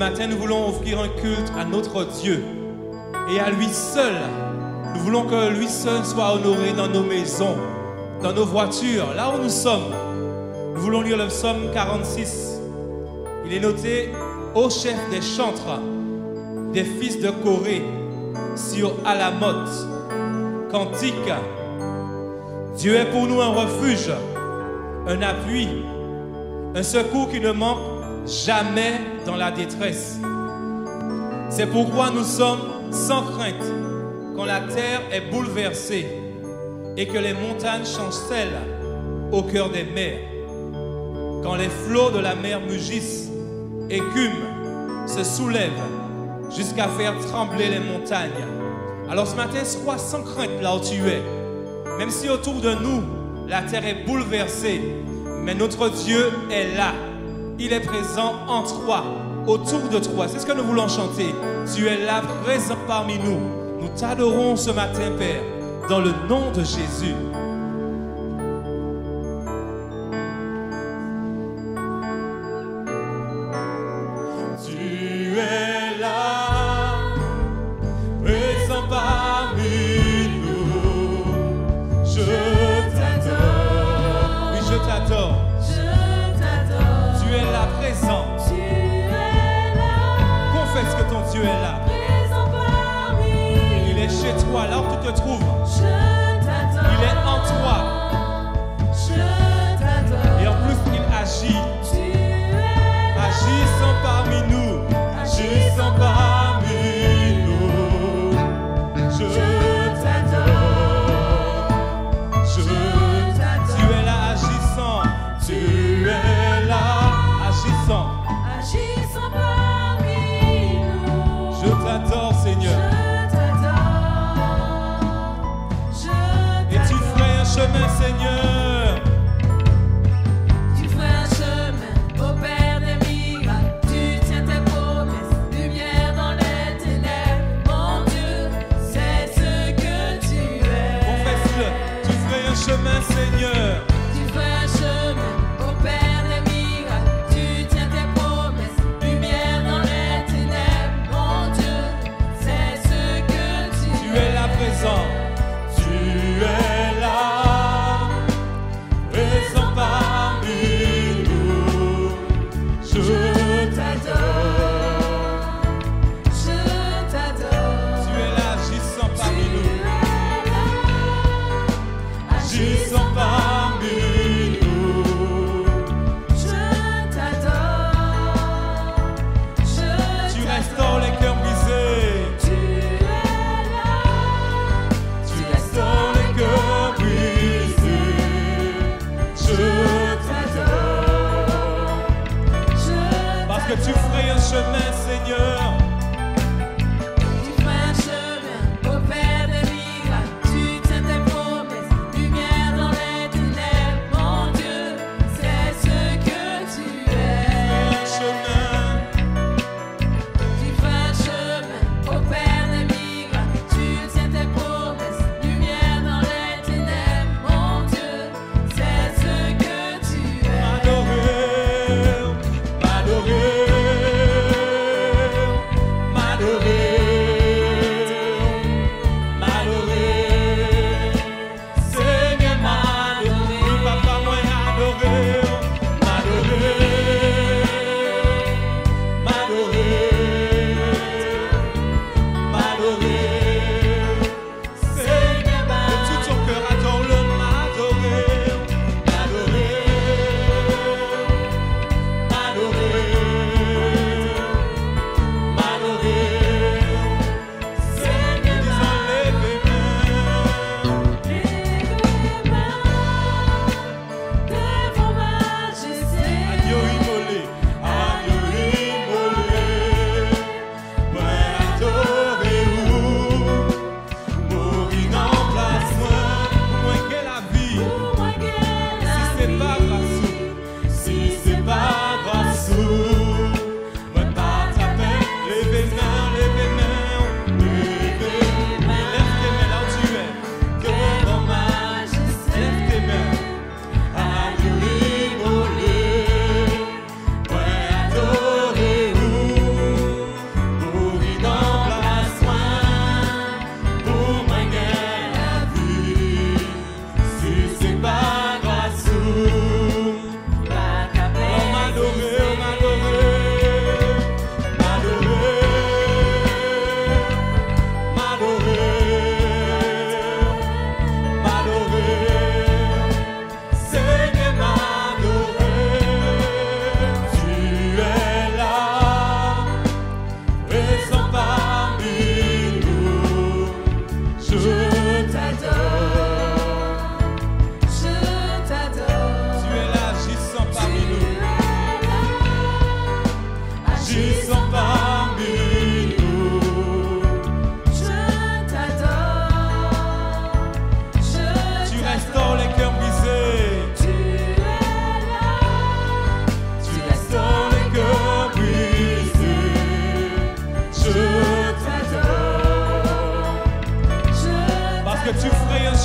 matin, nous voulons offrir un culte à notre Dieu et à lui seul. Nous voulons que lui seul soit honoré dans nos maisons, dans nos voitures, là où nous sommes. Nous voulons lire le psaume 46. Il est noté au chef des chantres, des fils de Corée, sur Alamoth. Cantique. Dieu est pour nous un refuge, un appui, un secours qui ne manque jamais dans la détresse. C'est pourquoi nous sommes sans crainte quand la terre est bouleversée et que les montagnes chancellent au cœur des mers. Quand les flots de la mer mugissent, écument, se soulèvent jusqu'à faire trembler les montagnes. Alors ce matin, sois sans crainte là où tu es. Même si autour de nous, la terre est bouleversée, mais notre Dieu est là. Il est présent en toi, autour de toi. C'est ce que nous voulons chanter. Tu es là, présent parmi nous. Nous t'adorons ce matin, Père, dans le nom de Jésus. Tu es là, présent parmi nous. Je t'adore. Oui, je t'adore. Tu es là, présent. Tu es là. Confesse que ton Dieu est là. Présent parmi. Il est chez toi, là où tu te trouves. Je t'adore. Il est en toi. Je t'adore. Et en plus, il agit. Tu es là. Agissant parmi nous. Agissant parmi nous. Je t'adore. Tu es là, agissant. Tu es là, agissant. Agissant parmi nous. Je t'adore, Seigneur. Je t'adore. Je Et tu ferais un chemin, Seigneur. Tu ferais un chemin au Père des miracles. Tu tiens tes promesses, lumière dans les ténèbres. Mon Dieu, c'est ce que tu es. Confesse-le. Tu ferais un chemin, Seigneur. Tu ferais un chemin au Père des miracles. Tu tiens tes promesses, lumière dans les ténèbres. Mon Dieu, c'est ce que tu es. Tu es là, présent. Tu es là, présent parmi nous. Je t'adore. Je t'adore. Tu es là, agissant Tu parmi nous. es là. Agissant parmi nous. Je t'adore. Tu restaures les cœurs brisés. Tu es là. Tu restaures les cœurs brisés. Je t'adore. Parce que tu ferais un chemin, Seigneur. Tu ferais un chemin au Père des miracles. Tu tiens tes promesses, lumière dans les ténèbres. Mon Dieu, c'est ce que tu es. Un chemin. Tu ferais un chemin au Père des miracles. Tu tiens tes promesses, lumière dans les ténèbres. Mon Dieu, c'est ce que tu es. M'adorer, m'adorer.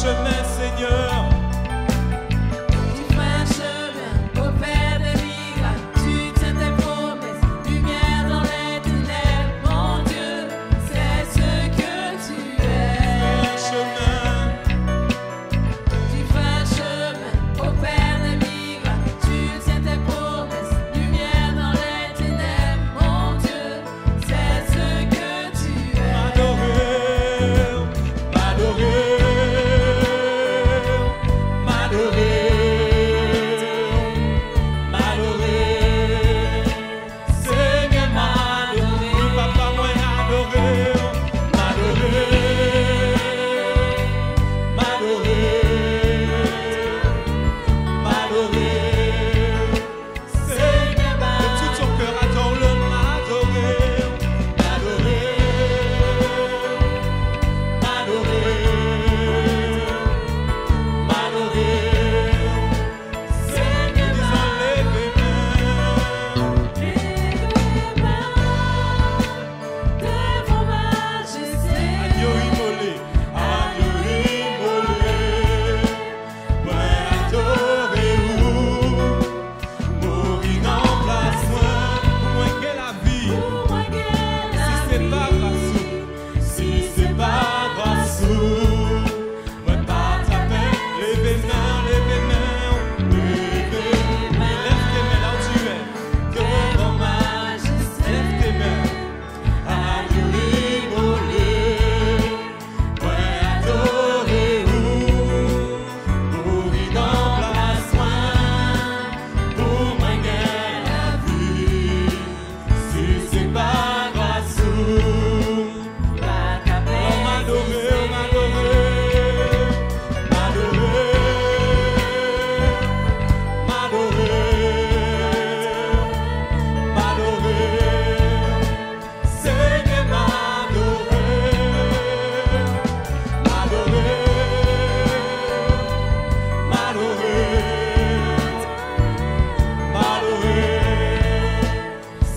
chemin, Seigneur. Tu fais un chemin au Père des miracles, tu tiens tes promesses, lumière dans les ténèbres, mon Dieu, c'est ce que tu es. Tu fais un chemin au Père des miracles, tu tiens tes promesses, lumière dans les ténèbres, mon Dieu, c'est ce que tu es. Seigneur, m'adorer. Oui, papa, moi, adorer. Seigneur, de tout ton cœur, adore-le, m'adorer. Seigneur, disons, lève les mains. Devant majesté, Agneau immolé, moi adorez-vous, mourir en place, moi, pour moi que la vie, pour moi qu'elle si c'est pas grâce, si c'est pas grâce, moi pas ta peine, lève les mains, lève tes mains là où tu es, devant majesté, lève tes mains. Agneau immolé, moi adorez-vous, mourir en place, moi, pour moi gagner la vie, si c'est pas grâce, pas ta peine. m'adorer,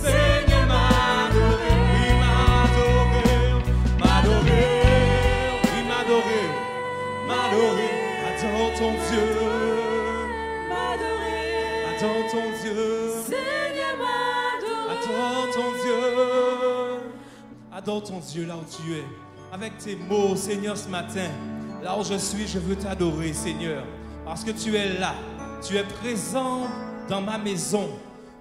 Seigneur, Seigneur, m'adorer, adore ton Dieu, adore ton Dieu, Seigneur, m'adorer. adore ton Dieu, adore ton Dieu là où tu es, avec tes mots, Seigneur, ce matin, là où je suis, je veux t'adorer, Seigneur, parce que tu es là, tu es présent dans ma maison,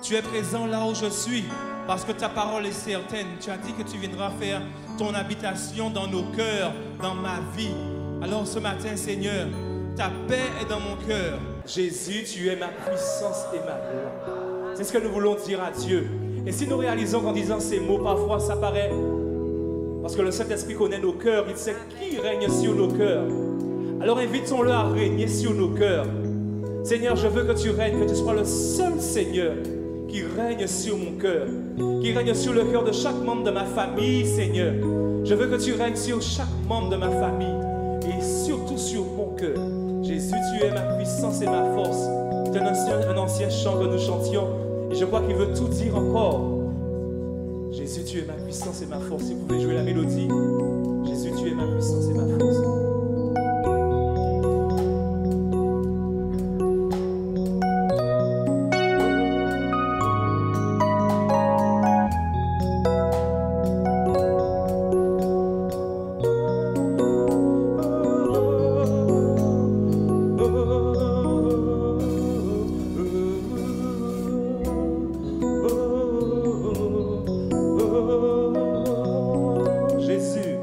tu es présent là où je suis, parce que ta parole est certaine. Tu as dit que tu viendras faire ton habitation dans nos cœurs, dans ma vie. Alors ce matin, Seigneur, ta paix est dans mon cœur. Jésus, tu es ma puissance et ma gloire. C'est ce que nous voulons dire à Dieu. Et si nous réalisons qu'en disant ces mots, parfois ça paraît... Parce que le Saint-Esprit connaît nos cœurs, il sait qui règne sur nos cœurs. Alors invitons-le à régner sur nos cœurs. Seigneur, je veux que tu règnes, que tu sois le seul Seigneur qui règne sur mon cœur, qui règne sur le cœur de chaque membre de ma famille, Seigneur. Je veux que tu règnes sur chaque membre de ma famille et surtout sur mon cœur. Jésus, tu es ma puissance et ma force. C'est un ancien chant que nous chantions et je crois qu'il veut tout dire encore. Jésus, tu es ma puissance et ma force. Si vous pouvez jouer la mélodie. Jésus, tu es ma puissance et ma force. Jésus,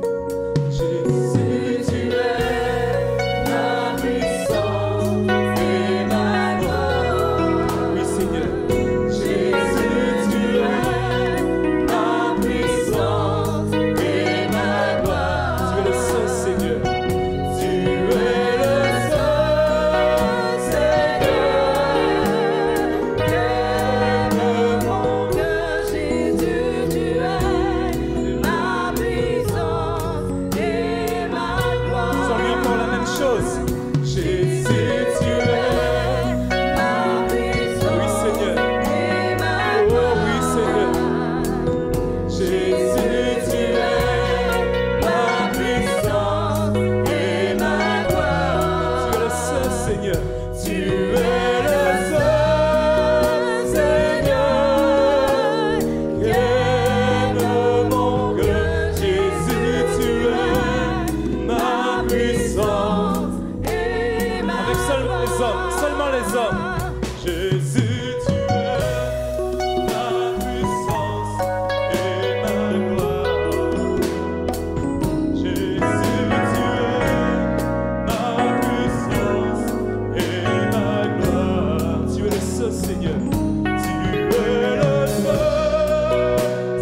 Seigneur. Tu es le seul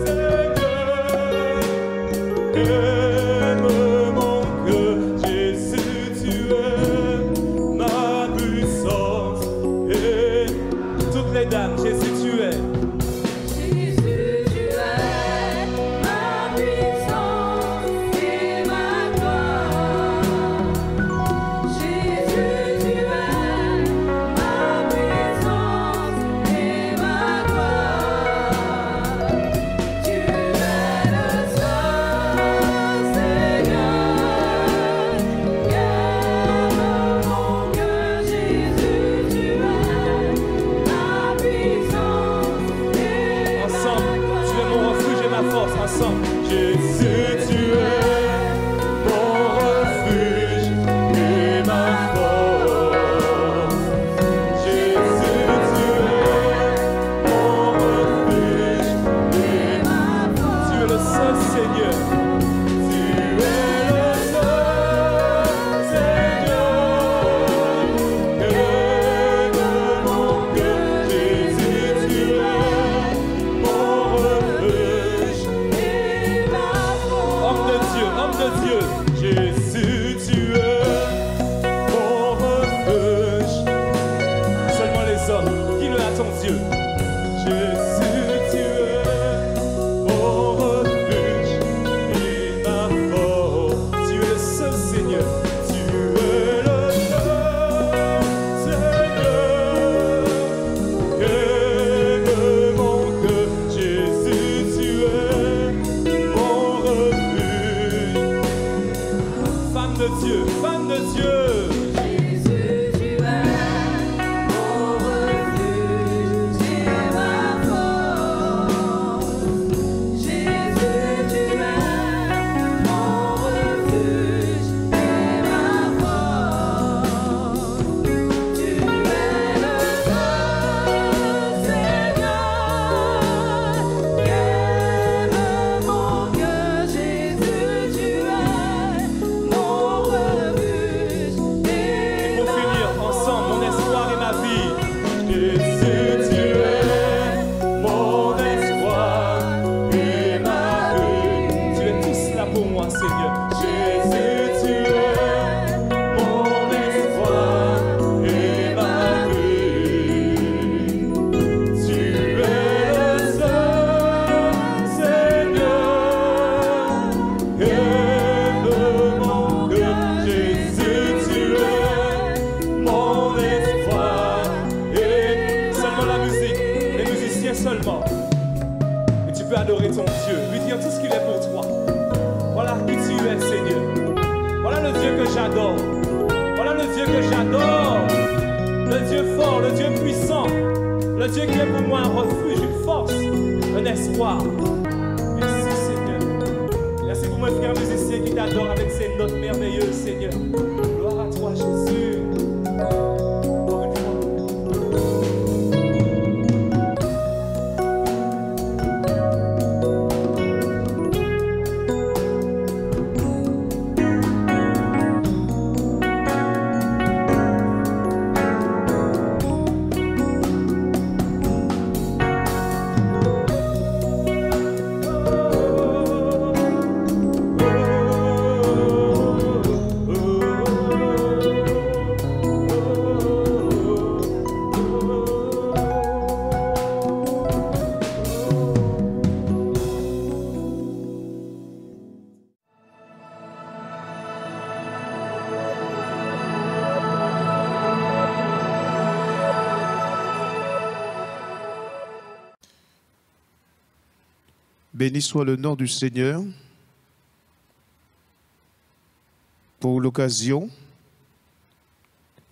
Seigneur. Aime mon cœur, Jésus, tu es ma puissance. Et toutes les dames, Jésus, tu es. Jésus, tu es ma puissance et ma gloire. Jésus, tu es ma puissance et ma gloire. Tu es le seul Seigneur. Garde mon cœur, Jésus, tu es ma puissance et ma Ensemble, tu es mon refuge et ma force. Ensemble, Jésus, tu es mon refuge et ma force. Jésus, tu es mon refuge et ma force. Tu es le seul Seigneur. Tu es le seul Seigneur. Aime mon cœur, Jésus, tu es mon refuge. et ma force. Homme de Dieu, Jésus, tu es mon refuge. Seulement les hommes, dis-le à ton Dieu. Jésus, tu es mon refuge et ma force. Tu es le seul Seigneur. Tu es le seul Seigneur. Aime mon cœur, Jésus, tu es mon refuge. Femme de Dieu, femme de Dieu. Jésus, tu es mon refuge et ma force. Jésus, tu es mon refuge et ma force. Tu es le seul Seigneur. Aime mon cœur, Jésus, tu es mon refuge et Pour finir ensemble, mon espoir et ma vie. Jésus, tu es mon espoir et ma vie. Tu es tout cela pour moi, Seigneur. Jésus, tu es mon espoir et ma vie. Tu es le seul Seigneur. Aime mon cœur, Jésus, tu es mon espoir. Et seulement la musique, les musiciens seulement. Et tu peux adorer ton Dieu, lui dire tout ce qu'il est pour toi. Voilà qui tu es, Seigneur. Voilà le Dieu que j'adore. Voilà le Dieu que j'adore. Le Dieu fort, le Dieu puissant. Le Dieu qui est pour moi un refuge, une force, un espoir. Merci, Seigneur. Merci pour mes frères musiciens qui t'adorent avec ces notes merveilleuses, Seigneur. Gloire à toi, Jésus. Encore une fois. Béni soit le nom du Seigneur pour l'occasion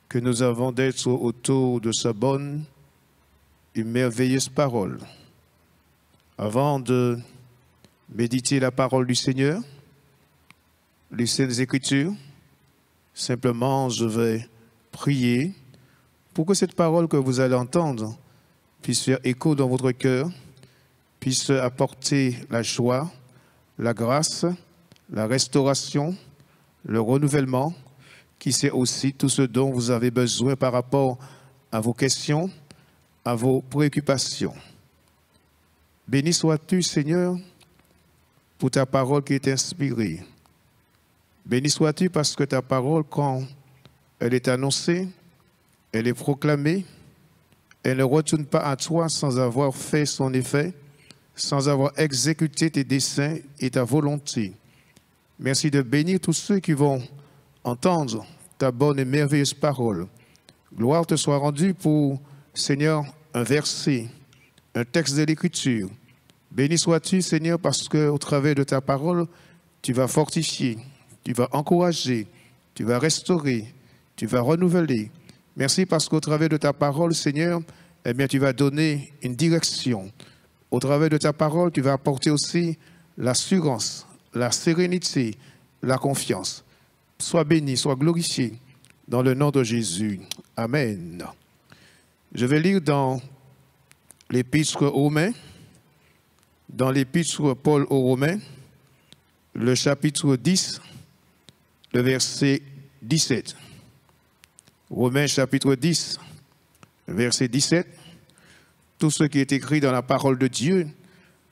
que nous avons d'être autour de sa bonne et merveilleuse parole. Avant de méditer la parole du Seigneur, les Saintes Écritures, simplement je vais prier pour que cette parole que vous allez entendre puisse faire écho dans votre cœur, puisse apporter la joie, la grâce, la restauration, le renouvellement, qui c'est aussi tout ce dont vous avez besoin par rapport à vos questions, à vos préoccupations. Béni sois-tu, Seigneur, pour ta parole qui est inspirée. Béni sois-tu parce que ta parole, quand elle est annoncée, elle est proclamée, elle ne retourne pas à toi sans avoir fait son effet, sans avoir exécuté tes desseins et ta volonté. Merci de bénir tous ceux qui vont entendre ta bonne et merveilleuse parole. Gloire te soit rendue pour, Seigneur, un verset, un texte de l'Écriture. Béni sois-tu, Seigneur, parce qu'au travers de ta parole, tu vas fortifier, tu vas encourager, tu vas restaurer, tu vas renouveler. Merci parce qu'au travers de ta parole, Seigneur, eh bien, tu vas donner une direction. Au travers de ta parole, tu vas apporter aussi l'assurance, la sérénité, la confiance. Sois béni, sois glorifié dans le nom de Jésus. Amen. Je vais lire dans l'épître aux Romains, dans l'épître Paul aux Romains, le chapitre 10, le verset 17. Romains chapitre 10, verset 17. Tout ce qui est écrit dans la parole de Dieu,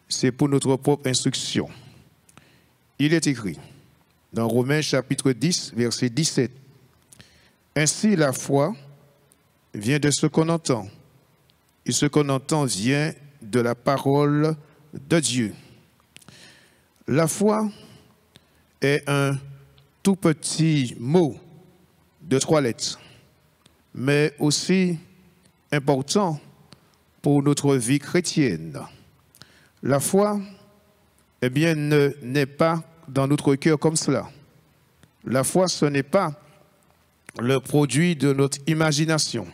c'est pour notre propre instruction. Il est écrit dans Romains chapitre 10, verset 17. Ainsi la foi vient de ce qu'on entend, et ce qu'on entend vient de la parole de Dieu. La foi est un tout petit mot de 3 lettres, mais aussi important pour notre vie chrétienne. La foi, eh bien, n'est pas dans notre cœur comme cela. La foi, ce n'est pas le produit de notre imagination.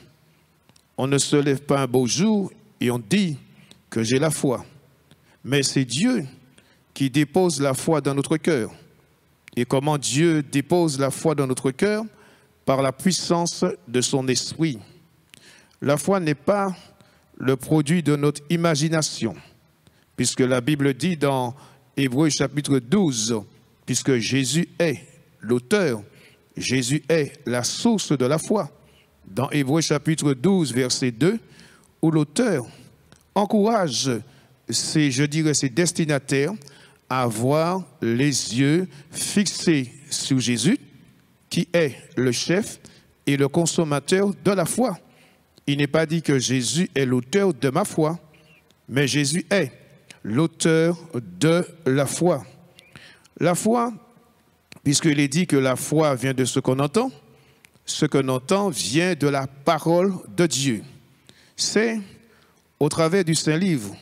On ne se lève pas un beau jour et on dit que j'ai la foi. Mais c'est Dieu qui dépose la foi dans notre cœur. Et comment Dieu dépose la foi dans notre cœur? Par la puissance de son esprit. La foi n'est pas le produit de notre imagination, puisque la Bible dit dans Hébreux chapitre 12, puisque Jésus est l'auteur, Jésus est la source de la foi. Dans Hébreux chapitre 12, verset 2, où l'auteur encourage ses destinataires à avoir les yeux fixés sur Jésus, qui est le chef et le consommateur de la foi. Il n'est pas dit que Jésus est l'auteur de ma foi, mais Jésus est l'auteur de la foi. La foi, puisqu'il est dit que la foi vient de ce qu'on entend vient de la parole de Dieu. C'est au travers du Saint-Livre,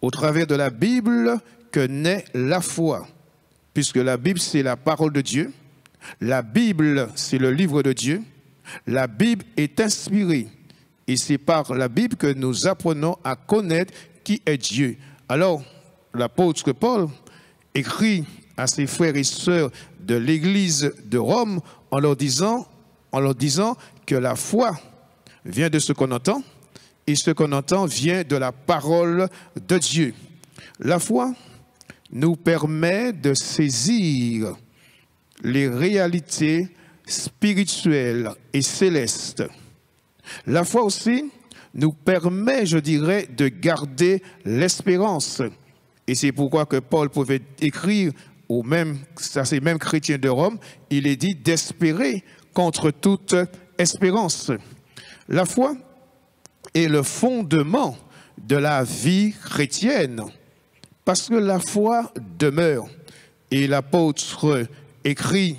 au travers de la Bible que naît la foi, puisque la Bible c'est la parole de Dieu. La Bible, c'est le livre de Dieu. La Bible est inspirée. Et c'est par la Bible que nous apprenons à connaître qui est Dieu. Alors, l'apôtre Paul écrit à ses frères et sœurs de l'église de Rome en leur disant que la foi vient de ce qu'on entend et ce qu'on entend vient de la parole de Dieu. La foi nous permet de saisir les réalités spirituelles et célestes. La foi aussi nous permet, je dirais, de garder l'espérance. Et c'est pourquoi que Paul pouvait écrire à ces mêmes chrétiens de Rome, il est dit d'espérer contre toute espérance. La foi est le fondement de la vie chrétienne, parce que la foi demeure. Et l'apôtre écrit,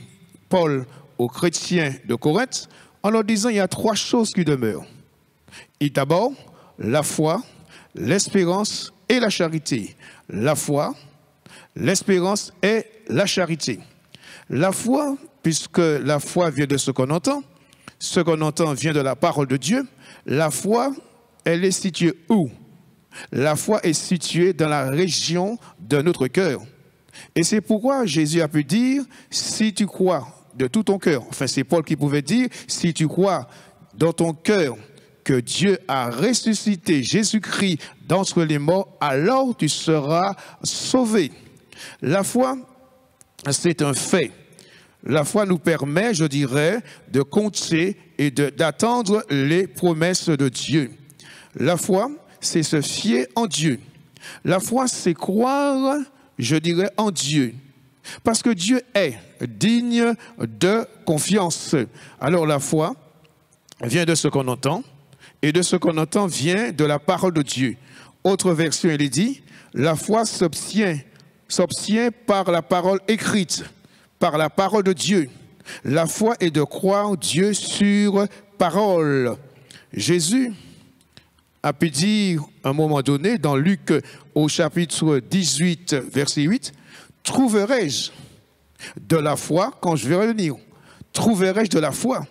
Paul, aux chrétiens de Corinthe, en leur disant il y a 3 choses qui demeurent. Et d'abord, la foi, l'espérance et la charité. La foi, l'espérance et la charité. La foi, puisque la foi vient de ce qu'on entend vient de la parole de Dieu. La foi, elle est située où? La foi est située dans la région de notre cœur. Et c'est pourquoi Jésus a pu dire, si tu crois de tout ton cœur, enfin c'est Paul qui pouvait dire, si tu crois dans ton cœur que Dieu a ressuscité Jésus-Christ d'entre les morts, alors tu seras sauvé. La foi, c'est un fait. La foi nous permet, je dirais, de compter et d'attendre les promesses de Dieu. La foi, c'est se fier en Dieu. La foi, c'est croire, je dirais, en Dieu. Parce que Dieu est digne de confiance. Alors la foi vient de ce qu'on entend, et de ce qu'on entend vient de la parole de Dieu. Autre version, il est dit, la foi s'obtient par la parole écrite, par la parole de Dieu. La foi est de croire Dieu sur parole. Jésus a pu dire à un moment donné, dans Luc au chapitre 18, verset 8, « Trouverai-je de la foi quand je vais revenir? Trouverai-je de la foi ?»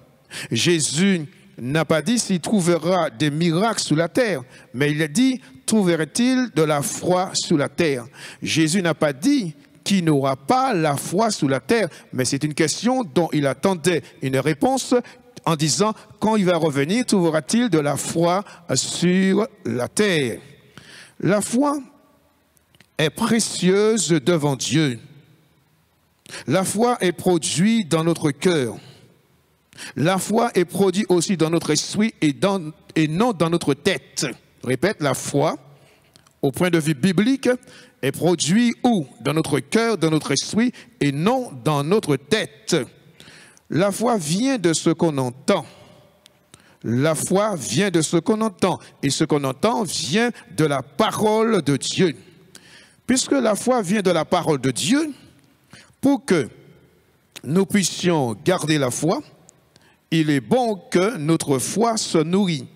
Jésus n'a pas dit s'il trouvera des miracles sous la terre, mais il a dit, trouverait-il de la foi sous la terre? Jésus n'a pas dit qu'il n'aura pas la foi sous la terre, mais c'est une question dont il attendait une réponse en disant, quand il va revenir, trouvera-t-il de la foi sur la terre? La foi est précieuse devant Dieu. La foi est produite dans notre cœur. La foi est produite aussi dans notre esprit et non dans notre tête. Je répète, la foi, au point de vue biblique, est produite où? Dans notre cœur, dans notre esprit et non dans notre tête. La foi vient de ce qu'on entend. La foi vient de ce qu'on entend. Et ce qu'on entend vient de la parole de Dieu. Puisque la foi vient de la parole de Dieu, pour que nous puissions garder la foi, il est bon que notre foi se nourrit.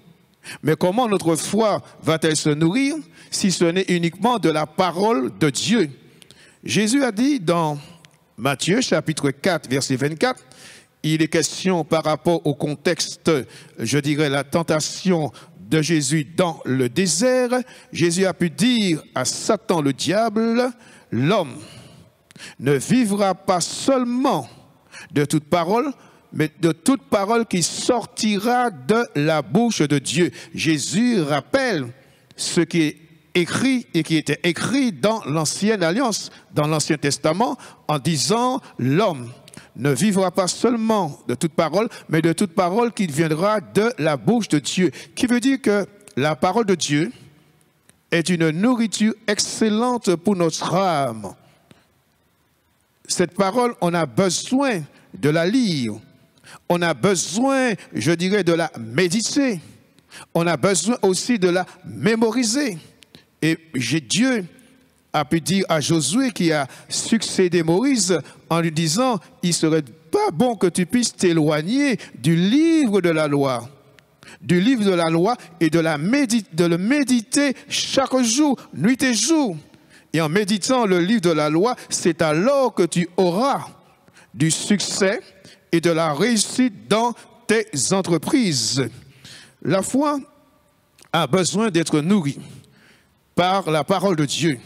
Mais comment notre foi va-t-elle se nourrir si ce n'est uniquement de la parole de Dieu? Jésus a dit dans Matthieu chapitre 4, verset 24, il est question par rapport au contexte, je dirais la tentation de Jésus dans le désert. Jésus a pu dire à Satan le diable, l'homme ne vivra pas seulement de toute parole, mais de toute parole qui sortira de la bouche de Dieu. Jésus rappelle ce qui est écrit et qui était écrit dans l'Ancienne Alliance, dans l'Ancien Testament, en disant l'homme ne vivra pas seulement de toute parole, mais de toute parole qui viendra de la bouche de Dieu. Qui veut dire que la parole de Dieu est une nourriture excellente pour notre âme. Cette parole, on a besoin de la lire. On a besoin, je dirais, de la méditer. On a besoin aussi de la mémoriser. Et Dieu a pu dire à Josué qui a succédé Moïse en lui disant, il ne serait pas bon que tu puisses t'éloigner du livre de la loi. Du livre de la loi et de le méditer chaque jour, nuit et jour. Et en méditant le livre de la loi, c'est alors que tu auras du succès et de la réussite dans tes entreprises. La foi a besoin d'être nourrie par la parole de Dieu.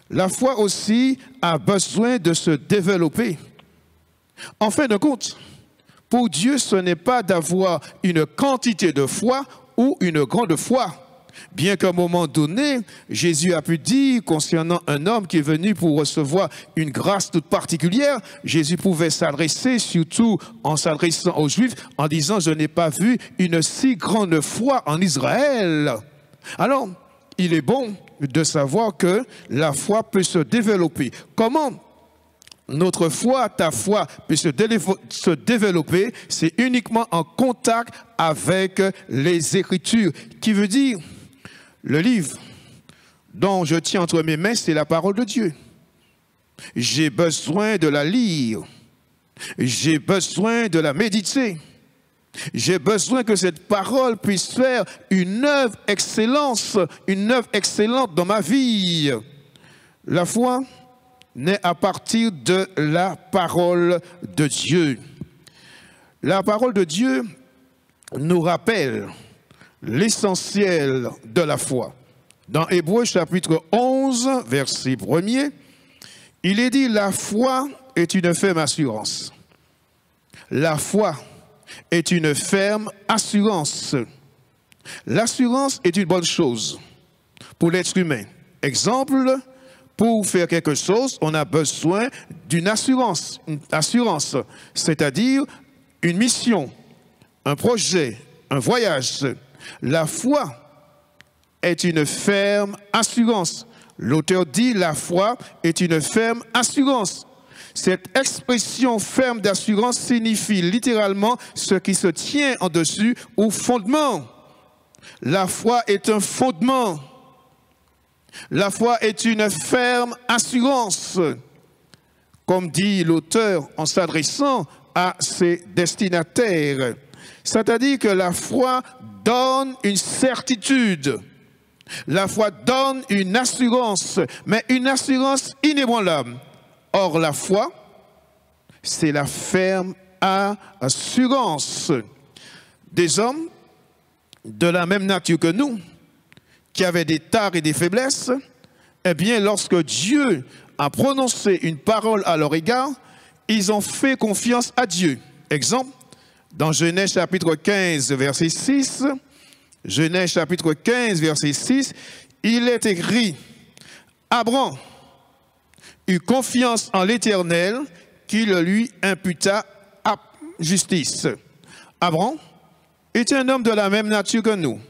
La foi aussi a besoin de se développer. En fin de compte, pour Dieu, ce n'est pas d'avoir une quantité de foi ou une grande foi. Bien qu'à un moment donné, Jésus a pu dire concernant un homme qui est venu pour recevoir une grâce toute particulière, Jésus pouvait s'adresser, surtout en s'adressant aux Juifs, en disant « Je n'ai pas vu une si grande foi en Israël ». Alors, il est bon de savoir que la foi peut se développer. Comment notre foi, ta foi peut se développer? C'est uniquement en contact avec les Écritures, qui veut dire le livre dont je tiens entre mes mains, c'est la parole de Dieu. J'ai besoin de la lire. J'ai besoin de la méditer. J'ai besoin que cette parole puisse faire une œuvre excellente dans ma vie. La foi naît à partir de la parole de Dieu. La parole de Dieu nous rappelle l'essentiel de la foi. Dans Hébreux chapitre 11, verset 1er, il est dit « La foi est une ferme assurance. » La foi est une ferme assurance. L'assurance est une bonne chose pour l'être humain. Exemple, pour faire quelque chose, on a besoin d'une assurance. Une assurance, c'est-à-dire une mission, un projet, un voyage. La foi est une ferme assurance. L'auteur dit la foi est une ferme assurance. Cette expression ferme d'assurance signifie littéralement ce qui se tient en dessus ou fondement. La foi est un fondement. La foi est une ferme assurance. Comme dit l'auteur en s'adressant à ses destinataires. C'est-à-dire que la foi donne une certitude. La foi donne une assurance, mais une assurance inébranlable. Or, la foi, c'est la ferme assurance. Des hommes de la même nature que nous, qui avaient des tares et des faiblesses, eh bien, lorsque Dieu a prononcé une parole à leur égard, ils ont fait confiance à Dieu. Exemple, dans Genèse chapitre 15, verset 6, Genèse chapitre 15, verset 6, il est écrit, Abraham eut confiance en l'Éternel qui le lui imputa à justice. Abraham est un homme de la même nature que nous.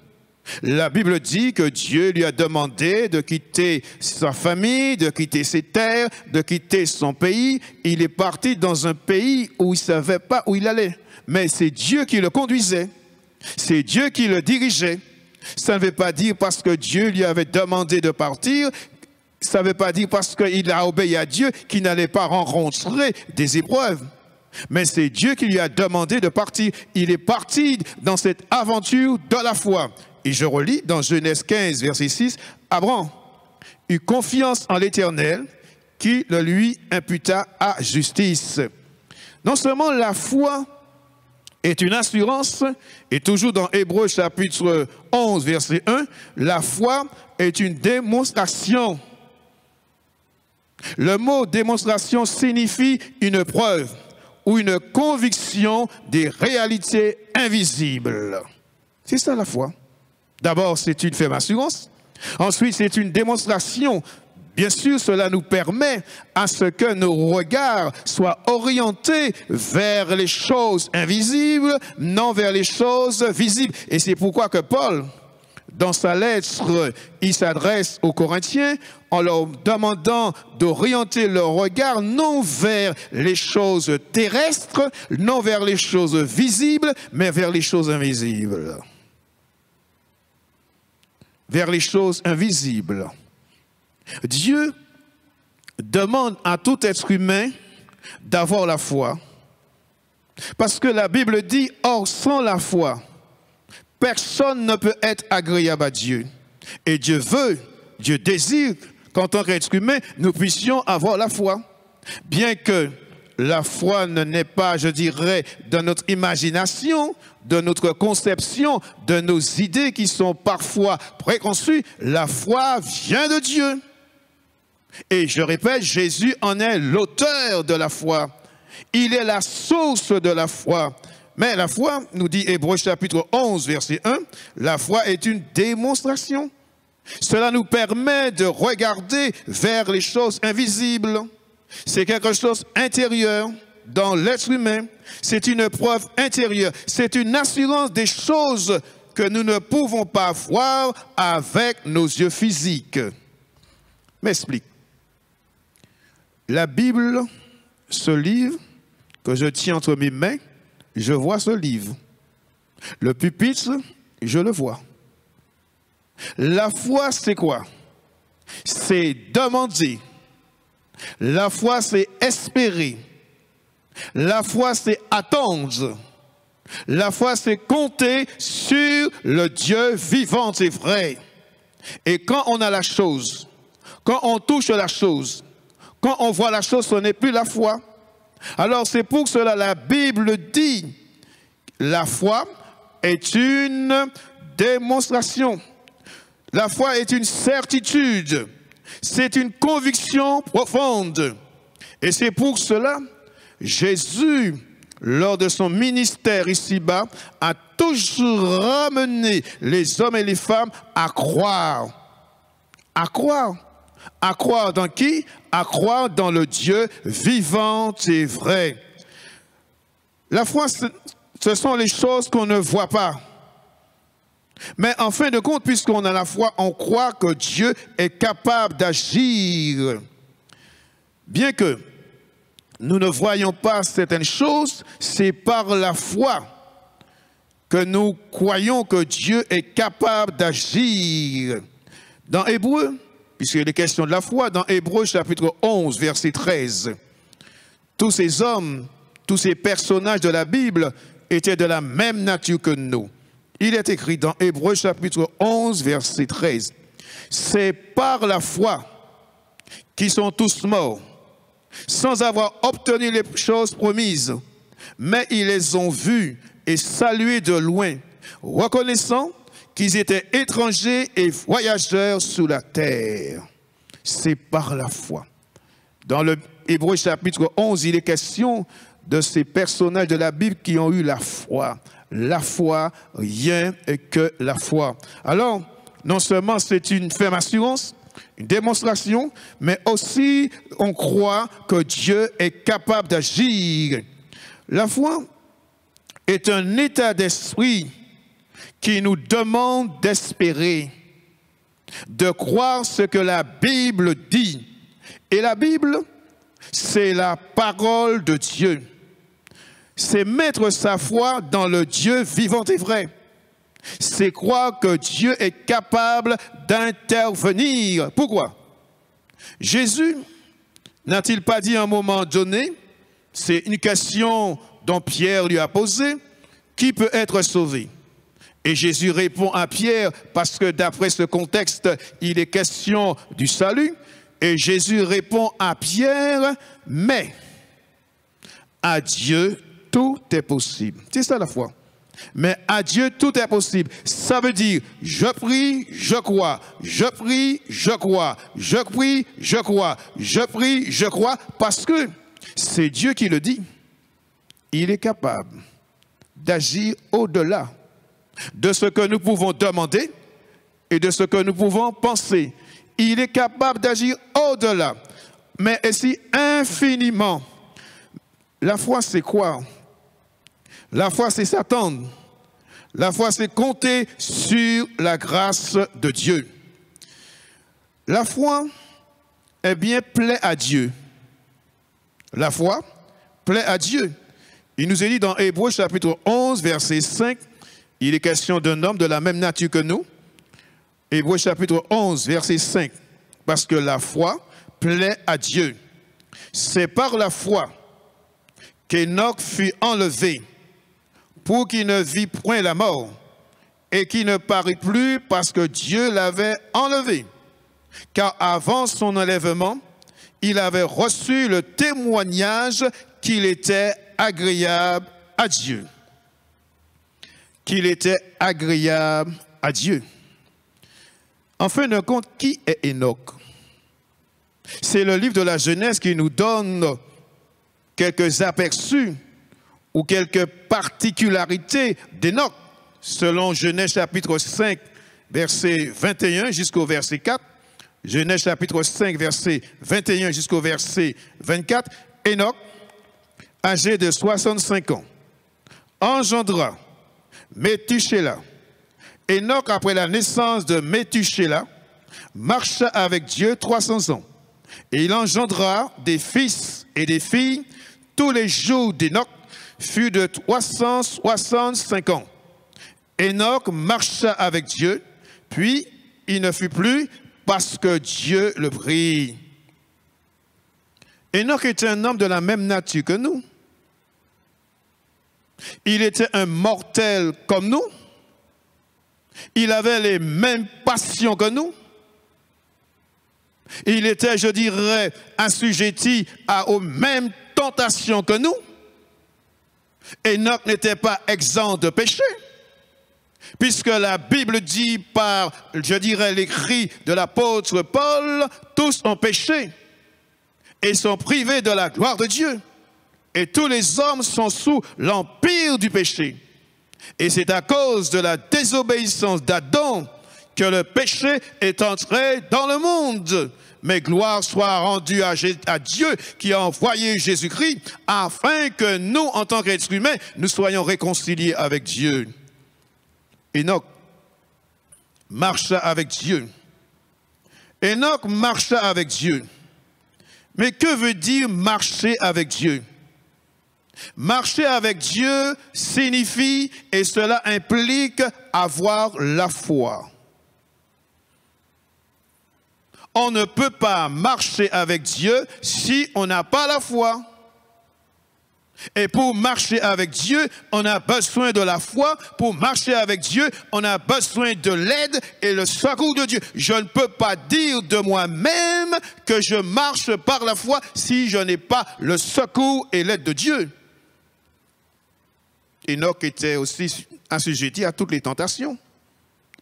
La Bible dit que Dieu lui a demandé de quitter sa famille, de quitter ses terres, de quitter son pays. Il est parti dans un pays où il ne savait pas où il allait. Mais c'est Dieu qui le conduisait. C'est Dieu qui le dirigeait. Ça ne veut pas dire parce que Dieu lui avait demandé de partir, ça ne veut pas dire parce qu'il a obéi à Dieu qu'il n'allait pas rencontrer des épreuves. Mais c'est Dieu qui lui a demandé de partir. Il est parti dans cette aventure de la foi. Et je relis dans Genèse 15, verset 6, Abraham eut confiance en l'Éternel qui le lui imputa à justice. Non seulement la foi est une assurance, et toujours dans Hébreux chapitre 11, verset 1, la foi est une démonstration. Le mot démonstration signifie une preuve ou une conviction des réalités invisibles. C'est ça la foi. D'abord, c'est une ferme assurance. Ensuite, c'est une démonstration. Bien sûr, cela nous permet à ce que nos regards soient orientés vers les choses invisibles, non vers les choses visibles. Et c'est pourquoi que Paul, dans sa lettre, il s'adresse aux Corinthiens en leur demandant d'orienter leur regard non vers les choses terrestres, non vers les choses visibles, mais vers les choses invisibles. Vers les choses invisibles. Dieu demande à tout être humain d'avoir la foi. Parce que la Bible dit, or sans la foi, personne ne peut être agréable à Dieu. Et Dieu veut, Dieu désire qu'en tant qu'être humain, nous puissions avoir la foi. Bien que la foi ne naît pas, je dirais, de notre imagination, de notre conception, de nos idées qui sont parfois préconçues, la foi vient de Dieu. Et je répète, Jésus en est l'auteur de la foi. Il est la source de la foi. Mais la foi, nous dit Hébreux chapitre 11, verset 1, la foi est une démonstration. Cela nous permet de regarder vers les choses invisibles. C'est quelque chose intérieur dans l'être humain. C'est une preuve intérieure. C'est une assurance des choses que nous ne pouvons pas voir avec nos yeux physiques. M'explique. La Bible, ce livre que je tiens entre mes mains, je vois ce livre. Le pupitre, je le vois. La foi, c'est quoi? C'est demander. La foi, c'est espérer. La foi, c'est attendre. La foi, c'est compter sur le Dieu vivant et vrai. Et quand on a la chose, quand on touche la chose, quand on voit la chose, ce n'est plus la foi. Alors c'est pour cela la Bible dit, la foi est une démonstration. La foi est une certitude. C'est une conviction profonde. Et c'est pour cela, Jésus, lors de son ministère ici-bas, a toujours ramené les hommes et les femmes à croire. À croire. À croire dans qui? À croire dans le Dieu vivant et vrai. La foi, ce sont les choses qu'on ne voit pas. Mais en fin de compte, puisqu'on a la foi, on croit que Dieu est capable d'agir. Bien que nous ne voyons pas certaines choses, c'est par la foi que nous croyons que Dieu est capable d'agir. Dans Hébreux, puisqu'il est question de la foi, dans Hébreux chapitre 11, verset 13, tous ces hommes, tous ces personnages de la Bible étaient de la même nature que nous. Il est écrit dans Hébreux chapitre 11, verset 13, « C'est par la foi qu'ils sont tous morts, sans avoir obtenu les choses promises, mais ils les ont vus et salués de loin, reconnaissant qu'ils étaient étrangers et voyageurs sous la terre. » C'est par la foi. Dans le Hébreux chapitre 11, il est question de ces personnages de la Bible qui ont eu la foi. La foi, rien que la foi. Alors, non seulement c'est une ferme assurance, une démonstration, mais aussi on croit que Dieu est capable d'agir. La foi est un état d'esprit qui nous demande d'espérer, de croire ce que la Bible dit. Et la Bible, c'est la parole de Dieu. C'est mettre sa foi dans le Dieu vivant et vrai. C'est croire que Dieu est capable d'intervenir. Pourquoi? Jésus n'a-t-il pas dit à un moment donné, c'est une question dont Pierre lui a posé, qui peut être sauvé? Et Jésus répond à Pierre, parce que d'après ce contexte, il est question du salut. Et Jésus répond à Pierre, mais à Dieu, tout est possible. C'est ça la foi. Mais à Dieu, tout est possible. Ça veut dire, je prie, je crois. Je prie, je crois. Je prie, je crois. Je prie, je crois. Parce que c'est Dieu qui le dit. Il est capable d'agir au-delà de ce que nous pouvons demander et de ce que nous pouvons penser. Il est capable d'agir au-delà, mais aussi infiniment. La foi, c'est quoi? La foi, c'est s'attendre. La foi, c'est compter sur la grâce de Dieu. La foi, eh bien, plaît à Dieu. La foi plaît à Dieu. Il nous est dit dans Hébreux chapitre 11, verset 5, il est question d'un homme de la même nature que nous. Hébreux chapitre 11, verset 5, parce que la foi plaît à Dieu. C'est par la foi qu'Enoch fut enlevé pour qu'il ne vit point la mort et qu'il ne parut plus parce que Dieu l'avait enlevé. Car avant son enlèvement, il avait reçu le témoignage qu'il était agréable à Dieu. Qu'il était agréable à Dieu. En fin de compte, qui est Enoch? C'est le livre de la Genèse qui nous donne quelques aperçus ou quelques particularités d'Enoch, selon Genèse chapitre 5, verset 21 jusqu'au verset 4. Genèse chapitre 5, verset 21 jusqu'au verset 24. Enoch, âgé de 65 ans, engendra Méthusélah. Enoch, après la naissance de Méthusélah, marcha avec Dieu 300 ans. Et il engendra des fils et des filles. Tous les jours d'Enoch furent de 365 ans. Enoch marcha avec Dieu, puis il ne fut plus parce que Dieu le prit. Enoch était un homme de la même nature que nous. Il était un mortel comme nous. Il avait les mêmes passions que nous. Il était, je dirais, assujetti aux mêmes tentations que nous. Enoch n'était pas exempt de péché, puisque la Bible dit par, je dirais, l'écrit de l'apôtre Paul, tous ont péché et sont privés de la gloire de Dieu. Et tous les hommes sont sous l'empire du péché. Et c'est à cause de la désobéissance d'Adam que le péché est entré dans le monde. Mais gloire soit rendue à Dieu qui a envoyé Jésus-Christ afin que nous, en tant qu'êtres humains, nous soyons réconciliés avec Dieu. Enoch marcha avec Dieu. Enoch marcha avec Dieu. Mais que veut dire marcher avec Dieu? Marcher avec Dieu signifie, et cela implique, avoir la foi. On ne peut pas marcher avec Dieu si on n'a pas la foi. Et pour marcher avec Dieu, on a besoin de la foi. Pour marcher avec Dieu, on a besoin de l'aide et le secours de Dieu. Je ne peux pas dire de moi-même que je marche par la foi si je n'ai pas le secours et l'aide de Dieu. Enoch était aussi assujetti à toutes les tentations.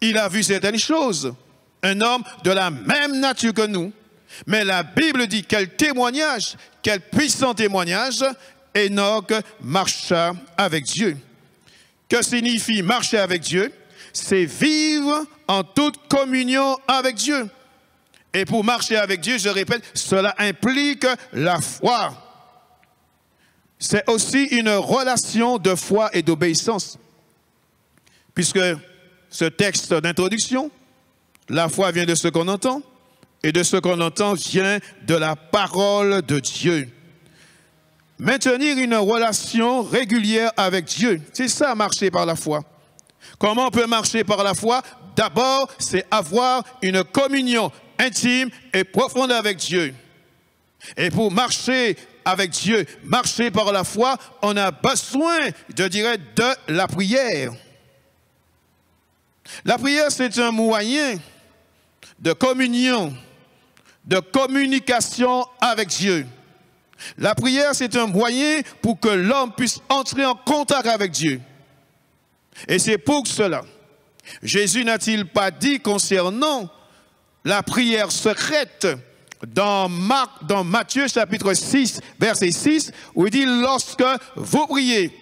Il a vu certaines choses. Un homme de la même nature que nous. Mais la Bible dit quel témoignage, quel puissant témoignage, Enoch marcha avec Dieu. Que signifie marcher avec Dieu? C'est vivre en toute communion avec Dieu. Et pour marcher avec Dieu, je répète, cela implique la foi. C'est aussi une relation de foi et d'obéissance. Puisque ce texte d'introduction, la foi vient de ce qu'on entend, et de ce qu'on entend vient de la parole de Dieu. Maintenir une relation régulière avec Dieu, c'est ça marcher par la foi. Comment on peut marcher par la foi? D'abord, c'est avoir une communion intime et profonde avec Dieu. Et pour marcher avec Dieu, marcher par la foi, on a besoin, je dirais, de la prière. La prière, c'est un moyen de communion, de communication avec Dieu. La prière, c'est un moyen pour que l'homme puisse entrer en contact avec Dieu. Et c'est pour cela, Jésus n'a-t-il pas dit concernant la prière secrète dans Matthieu chapitre 6, verset 6, où il dit « Lorsque vous priez »,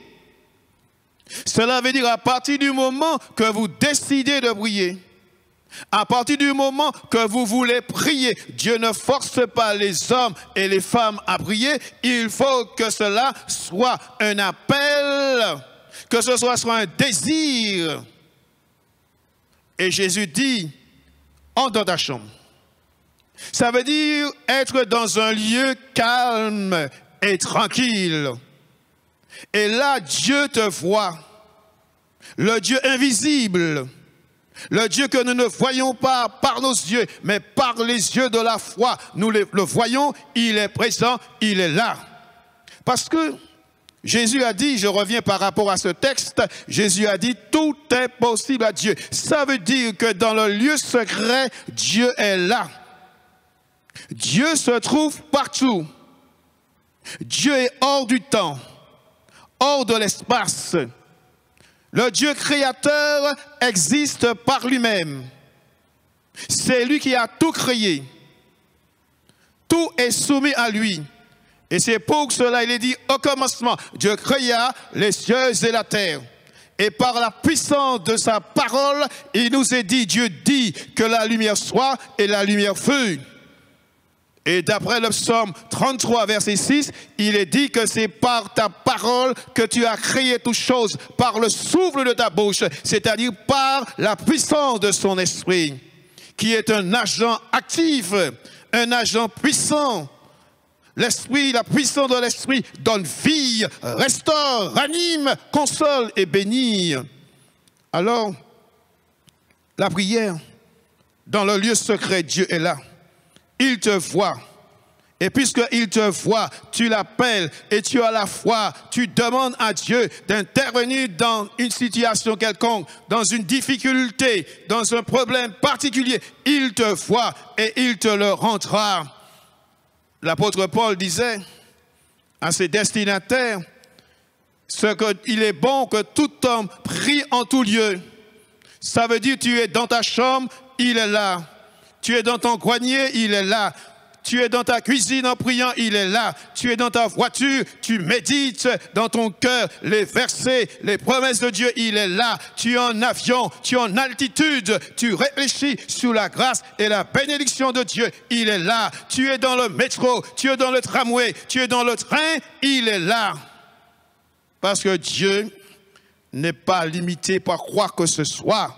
cela veut dire à partir du moment que vous décidez de prier, à partir du moment que vous voulez prier, Dieu ne force pas les hommes et les femmes à prier. Il faut que cela soit un appel, que ce soit un désir. Et Jésus dit, entre dans ta chambre. Ça veut dire être dans un lieu calme et tranquille. Et là, Dieu te voit, le Dieu invisible. Le Dieu que nous ne voyons pas par nos yeux, mais par les yeux de la foi. Nous le voyons, il est présent, il est là. Parce que Jésus a dit, je reviens par rapport à ce texte, Jésus a dit, tout est possible à Dieu. Ça veut dire que dans le lieu secret, Dieu est là. Dieu se trouve partout. Dieu est hors du temps, hors de l'espace. Le Dieu créateur existe par lui-même. C'est lui qui a tout créé. Tout est soumis à lui. Et c'est pour cela il est dit au commencement, Dieu créa les cieux et la terre. Et par la puissance de sa parole, il nous est dit, Dieu dit que la lumière soit et la lumière fut. Et d'après le psaume 33, verset 6, il est dit que c'est par ta parole que tu as créé toutes choses, par le souffle de ta bouche, c'est-à-dire par la puissance de son esprit, qui est un agent actif, un agent puissant. L'esprit, la puissance de l'esprit donne vie, restaure, ranime, console et bénit. Alors, la prière, dans le lieu secret, Dieu est là. Il te voit. Et puisqu'il te voit, tu l'appelles et tu as la foi. Tu demandes à Dieu d'intervenir dans une situation quelconque, dans une difficulté, dans un problème particulier. Il te voit et il te le rendra. L'apôtre Paul disait à ses destinataires, il est bon que tout homme prie en tout lieu. Ça veut dire tu es dans ta chambre, il est là. Tu es dans ton grenier, il est là. Tu es dans ta cuisine en priant, il est là. Tu es dans ta voiture, tu médites dans ton cœur les versets, les promesses de Dieu, il est là. Tu es en avion, tu es en altitude, tu réfléchis sur la grâce et la bénédiction de Dieu, il est là. Tu es dans le métro, tu es dans le tramway, tu es dans le train, il est là. Parce que Dieu n'est pas limité par quoi que ce soit.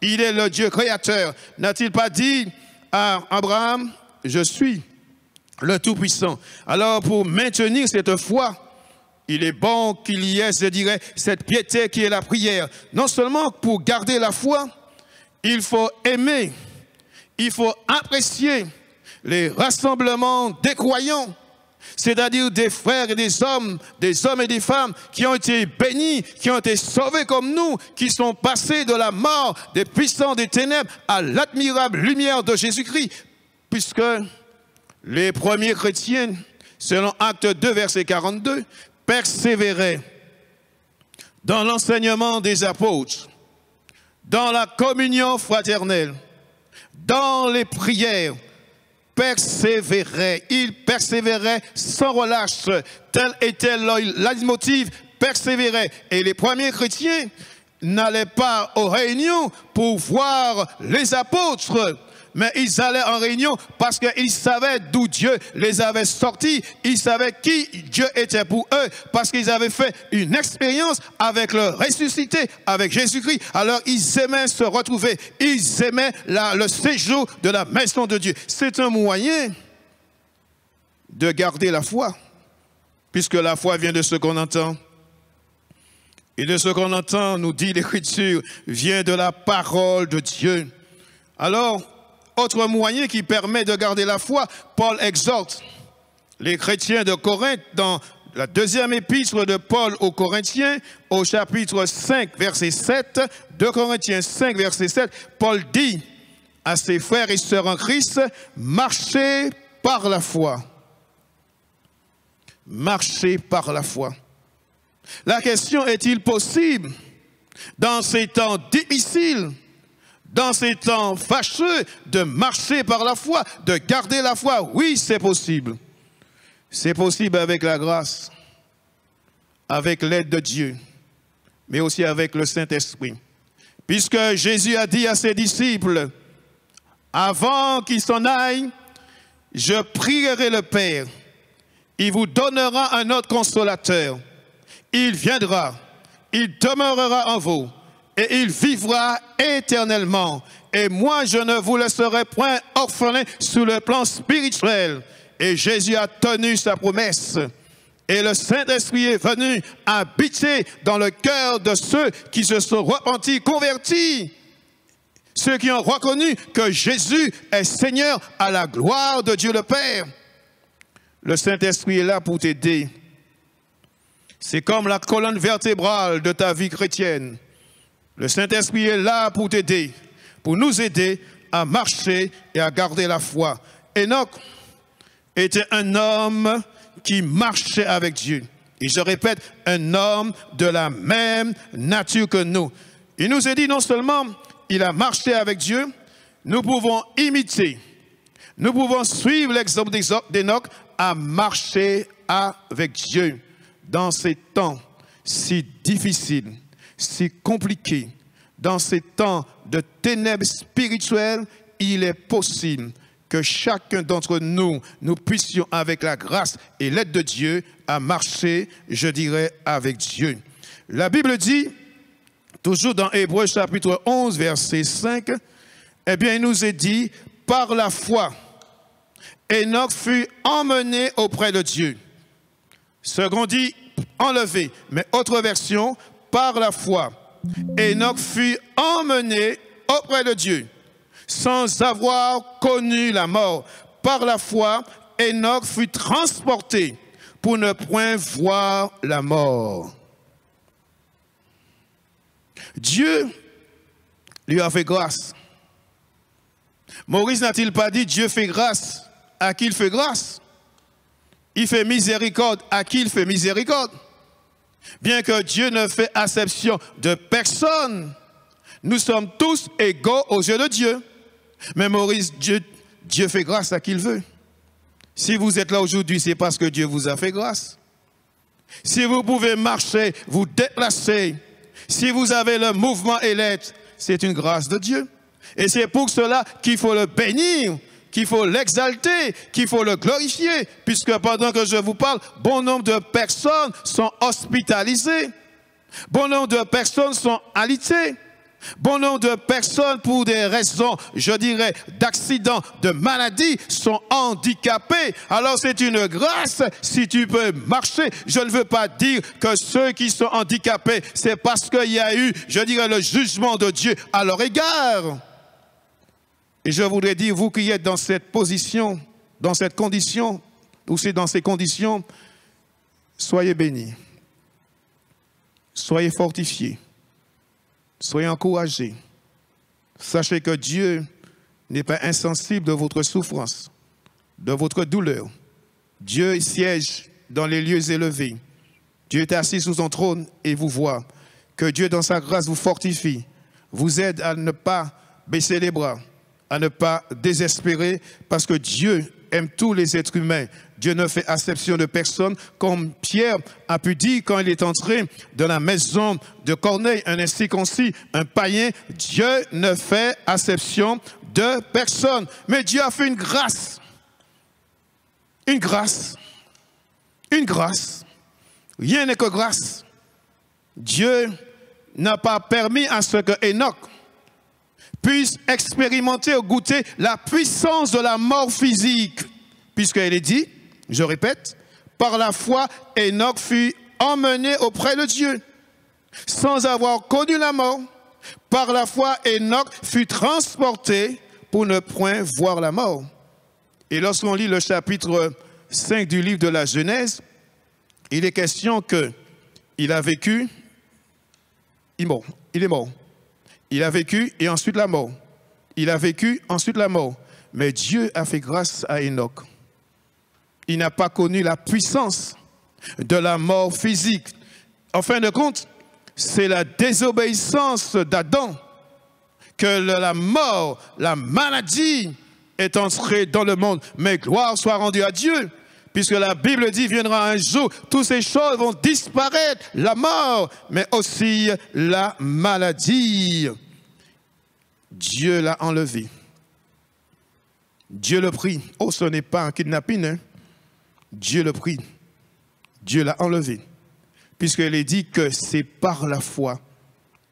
Il est le Dieu créateur. N'a-t-il pas dit à Abraham, je suis le Tout-Puissant? Alors pour maintenir cette foi, il est bon qu'il y ait, je dirais, cette piété qui est la prière. Non seulement pour garder la foi, il faut aimer, il faut apprécier les rassemblements des croyants, c'est-à-dire des frères et des hommes et des femmes qui ont été bénis, qui ont été sauvés comme nous, qui sont passés de la mort, des puissants des ténèbres à l'admirable lumière de Jésus-Christ, puisque les premiers chrétiens, selon Actes 2, verset 42, persévéraient dans l'enseignement des apôtres, dans la communion fraternelle, dans les prières, ils persévéraient sans relâche, tel était leur leitmotiv, persévérer. Et les premiers chrétiens n'allaient pas aux réunions pour voir les apôtres, mais ils allaient en réunion parce qu'ils savaient d'où Dieu les avait sortis, ils savaient qui Dieu était pour eux, parce qu'ils avaient fait une expérience avec le ressuscité, avec Jésus-Christ. Alors ils aimaient se retrouver, ils aimaient le séjour de la maison de Dieu. C'est un moyen de garder la foi, puisque la foi vient de ce qu'on entend. Et de ce qu'on entend, nous dit l'Écriture, vient de la parole de Dieu. Alors, autre moyen qui permet de garder la foi, Paul exhorte les chrétiens de Corinthe dans la deuxième épître de Paul aux Corinthiens, au chapitre 5, verset 7, 2 Corinthiens 5, verset 7, Paul dit à ses frères et sœurs en Christ, marchez par la foi. Marchez par la foi. La question, est-il possible, dans ces temps difficiles, dans ces temps fâcheux, de marcher par la foi, de garder la foi? Oui, c'est possible. C'est possible avec la grâce, avec l'aide de Dieu, mais aussi avec le Saint-Esprit. Puisque Jésus a dit à ses disciples, avant qu'il s'en aille, je prierai le Père, il vous donnera un autre consolateur. Il viendra, il demeurera en vous, et il vivra éternellement. Et moi, je ne vous laisserai point orphelin sur le plan spirituel. Et Jésus a tenu sa promesse. Et le Saint-Esprit est venu habiter dans le cœur de ceux qui se sont repentis, convertis. Ceux qui ont reconnu que Jésus est Seigneur à la gloire de Dieu le Père. Le Saint-Esprit est là pour t'aider. C'est comme la colonne vertébrale de ta vie chrétienne. Le Saint-Esprit est là pour t'aider, pour nous aider à marcher et à garder la foi. Enoch était un homme qui marchait avec Dieu. Et je répète, un homme de la même nature que nous. Il nous a dit non seulement il a marché avec Dieu, nous pouvons imiter, nous pouvons suivre l'exemple d'Enoch à marcher avec Dieu. Dans ces temps si difficiles, si compliqués, dans ces temps de ténèbres spirituelles, il est possible que chacun d'entre nous, nous puissions avec la grâce et l'aide de Dieu à marcher, je dirais, avec Dieu. La Bible dit, toujours dans Hébreux chapitre 11, verset 5, eh bien il nous est dit, par la foi, Enoch fut emmené auprès de Dieu. Second dit, enlevé, mais autre version, par la foi, Enoch fut emmené auprès de Dieu, sans avoir connu la mort. Par la foi, Enoch fut transporté pour ne point voir la mort. Dieu lui a fait grâce. Maurice n'a-t-il pas dit, Dieu fait grâce à qui il fait grâce? Il fait miséricorde à qui il fait miséricorde. Bien que Dieu ne fait acception de personne, nous sommes tous égaux aux yeux de Dieu. Mais Maurice, Dieu fait grâce à qui il veut. Si vous êtes là aujourd'hui, c'est parce que Dieu vous a fait grâce. Si vous pouvez marcher, vous déplacer, si vous avez le mouvement et l'être, c'est une grâce de Dieu. Et c'est pour cela qu'il faut le bénir, qu'il faut l'exalter, qu'il faut le glorifier, puisque pendant que je vous parle, bon nombre de personnes sont hospitalisées, bon nombre de personnes sont alitées. Bon nombre de personnes, pour des raisons, je dirais, d'accidents, de maladies, sont handicapées. Alors c'est une grâce si tu peux marcher. Je ne veux pas dire que ceux qui sont handicapés, c'est parce qu'il y a eu, je dirais, le jugement de Dieu à leur égard. Et je voudrais dire, vous qui êtes dans cette position, dans cette condition, ou c'est dans ces conditions, soyez bénis. Soyez fortifiés. Soyez encouragés. Sachez que Dieu n'est pas insensible de votre souffrance, de votre douleur. Dieu siège dans les lieux élevés. Dieu est assis sous son trône et vous voit. Que Dieu, dans sa grâce, vous fortifie, vous aide à ne pas baisser les bras, à ne pas désespérer, parce que Dieu aime tous les êtres humains. Dieu ne fait acception de personne, comme Pierre a pu dire quand il est entré dans la maison de Corneille, un incirconcis, un païen. Dieu ne fait acception de personne. Mais Dieu a fait une grâce. Une grâce. Une grâce. Rien n'est que grâce. Dieu n'a pas permis à ce que Enoch puisse expérimenter ou goûter la puissance de la mort physique. Puisqu'il est dit, je répète, par la foi, Enoch fut emmené auprès de Dieu. Sans avoir connu la mort, par la foi, Enoch fut transporté pour ne point voir la mort. Et lorsqu'on lit le chapitre 5 du livre de la Genèse, il est question qu'il a vécu, il est mort. Il a vécu et ensuite la mort. Il a vécu, ensuite la mort. Mais Dieu a fait grâce à Enoch. Il n'a pas connu la puissance de la mort physique. En fin de compte, c'est la désobéissance d'Adam que la mort, la maladie est entrée dans le monde. Mais gloire soit rendue à Dieu, puisque la Bible dit, viendra un jour, toutes ces choses vont disparaître, la mort, mais aussi la maladie. Dieu l'a enlevé. Dieu le prie. Oh, ce n'est pas un kidnapping, hein? Dieu le prie. Dieu l'a enlevé. Puisqu'il est dit que c'est par la foi.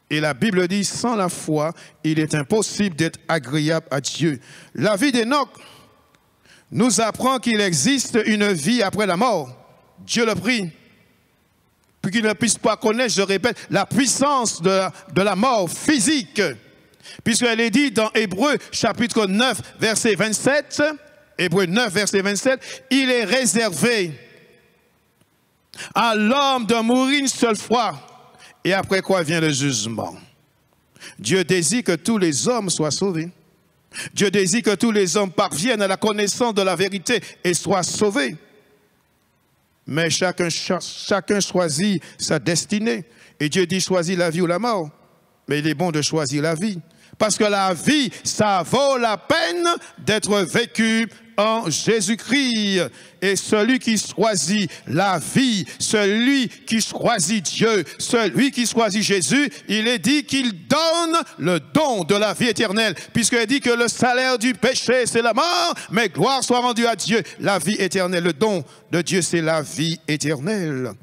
Et la Bible dit, sans la foi, il est impossible d'être agréable à Dieu. La vie d'Enoch nous apprend qu'il existe une vie après la mort. Dieu le prie. Puis qu'il ne puisse pas connaître, je répète, la puissance de la mort physique. Puisqu'elle est dit dans Hébreux chapitre 9, verset 27, Hébreux 9, verset 27, il est réservé à l'homme de mourir une seule fois, et après quoi vient le jugement. Dieu désire que tous les hommes soient sauvés. Dieu désire que tous les hommes parviennent à la connaissance de la vérité et soient sauvés. Mais chacun choisit sa destinée. Et Dieu dit choisis la vie ou la mort. Mais il est bon de choisir la vie. Parce que la vie, ça vaut la peine d'être vécue en Jésus-Christ. Et celui qui choisit la vie, celui qui choisit Dieu, celui qui choisit Jésus, il est dit qu'il donne le don de la vie éternelle. Puisqu'il dit que le salaire du péché, c'est la mort, mais gloire soit rendue à Dieu. La vie éternelle, le don de Dieu, c'est la vie éternelle.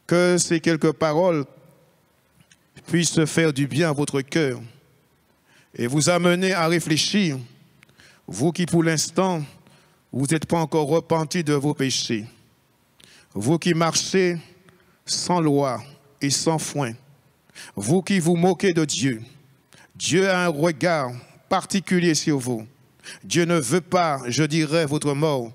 Que ces quelques paroles puissent faire du bien à votre cœur et vous amener à réfléchir, vous qui pour l'instant, vous n'êtes pas encore repentis de vos péchés, vous qui marchez sans loi et sans foin, vous qui vous moquez de Dieu. Dieu a un regard particulier sur vous. Dieu ne veut pas, je dirais, votre mort.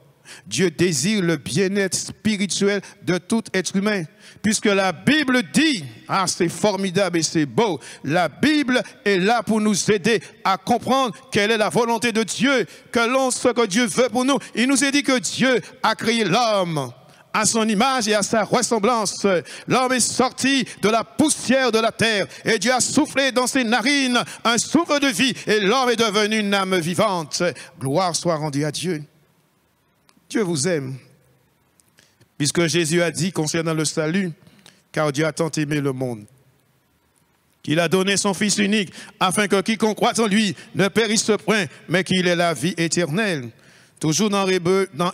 Dieu désire le bien-être spirituel de tout être humain. Puisque la Bible dit, ah c'est formidable et c'est beau, la Bible est là pour nous aider à comprendre quelle est la volonté de Dieu, ce que Dieu veut pour nous. Il nous a dit que Dieu a créé l'homme à son image et à sa ressemblance. L'homme est sorti de la poussière de la terre et Dieu a soufflé dans ses narines un souffle de vie et l'homme est devenu une âme vivante. Gloire soit rendue à Dieu. Dieu vous aime, puisque Jésus a dit concernant le salut, car Dieu a tant aimé le monde, qu'il a donné son Fils unique, afin que quiconque croit en lui ne périsse point, mais qu'il ait la vie éternelle. Toujours dans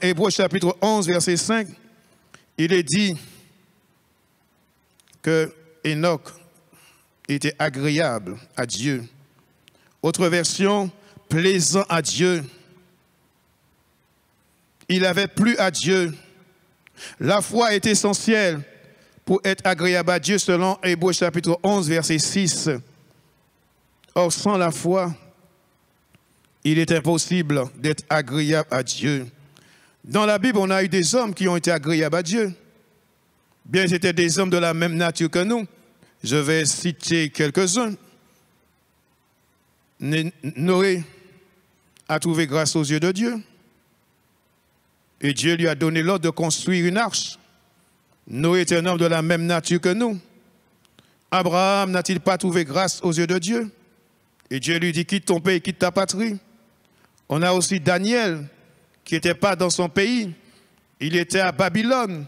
Hébreux chapitre 11, verset 5, il est dit que Enoch était agréable à Dieu. Autre version, plaisant à Dieu. Il avait plu à Dieu. La foi est essentielle pour être agréable à Dieu selon Hébreux chapitre 11, verset 6. Or, sans la foi, il est impossible d'être agréable à Dieu. Dans la Bible, on a eu des hommes qui ont été agréables à Dieu. Bien, c'était des hommes de la même nature que nous. Je vais citer quelques-uns. Noé a trouvé grâce aux yeux de Dieu. Et Dieu lui a donné l'ordre de construire une arche. Noé est un homme de la même nature que nous. Abraham n'a-t-il pas trouvé grâce aux yeux de Dieu? Et Dieu lui dit, quitte ton pays, quitte ta patrie. On a aussi Daniel, qui n'était pas dans son pays. Il était à Babylone,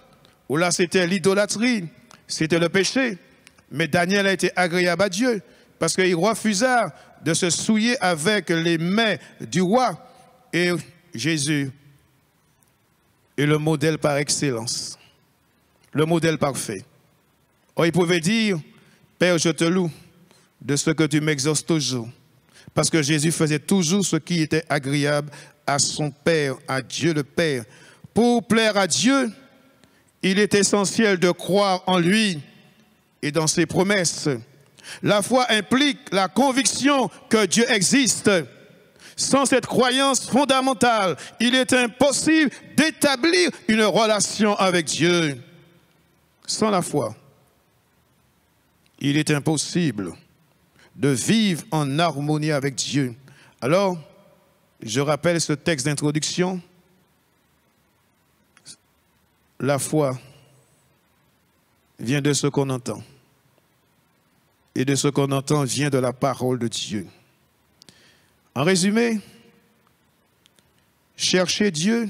où là c'était l'idolâtrie, c'était le péché. Mais Daniel a été agréable à Dieu, parce qu'il refusa de se souiller avec les mains du roi. Et Jésus est le modèle par excellence, le modèle parfait. Or, il pouvait dire, Père, je te loue de ce que tu m'exauces toujours. Parce que Jésus faisait toujours ce qui était agréable à son Père, à Dieu le Père. Pour plaire à Dieu, il est essentiel de croire en lui et dans ses promesses. La foi implique la conviction que Dieu existe. Sans cette croyance fondamentale, il est impossible d'établir une relation avec Dieu. Sans la foi, il est impossible de vivre en harmonie avec Dieu. Alors, je rappelle ce texte d'introduction. La foi vient de ce qu'on entend. Et de ce qu'on entend vient de la parole de Dieu. En résumé, chercher Dieu,